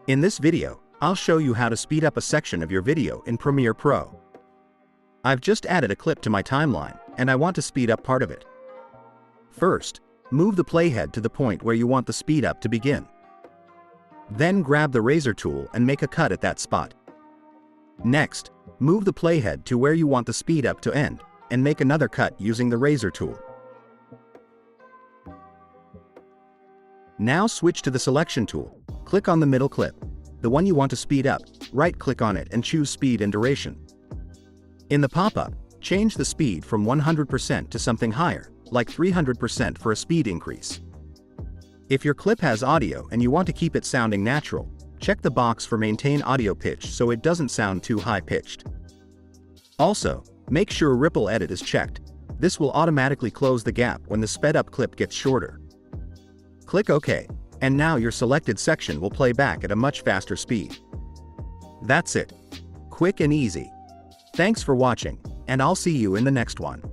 In this video, I'll show you how to speed up a section of your video in Premiere Pro. I've just added a clip to my timeline, and I want to speed up part of it. First, move the playhead to the point where you want the speed up to begin. Then grab the razor tool and make a cut at that spot. Next, move the playhead to where you want the speed up to end, and make another cut using the razor tool. Now switch to the selection tool. Click on the middle clip, the one you want to speed up, right-click on it and choose Speed and Duration. In the pop-up, change the speed from 100% to something higher, like 300% for a speed increase. If your clip has audio and you want to keep it sounding natural, check the box for Maintain Audio Pitch so it doesn't sound too high-pitched. Also, make sure Ripple Edit is checked. This will automatically close the gap when the sped-up clip gets shorter. Click OK, and now your selected section will play back at a much faster speed. That's it. Quick and easy. Thanks for watching, and I'll see you in the next one.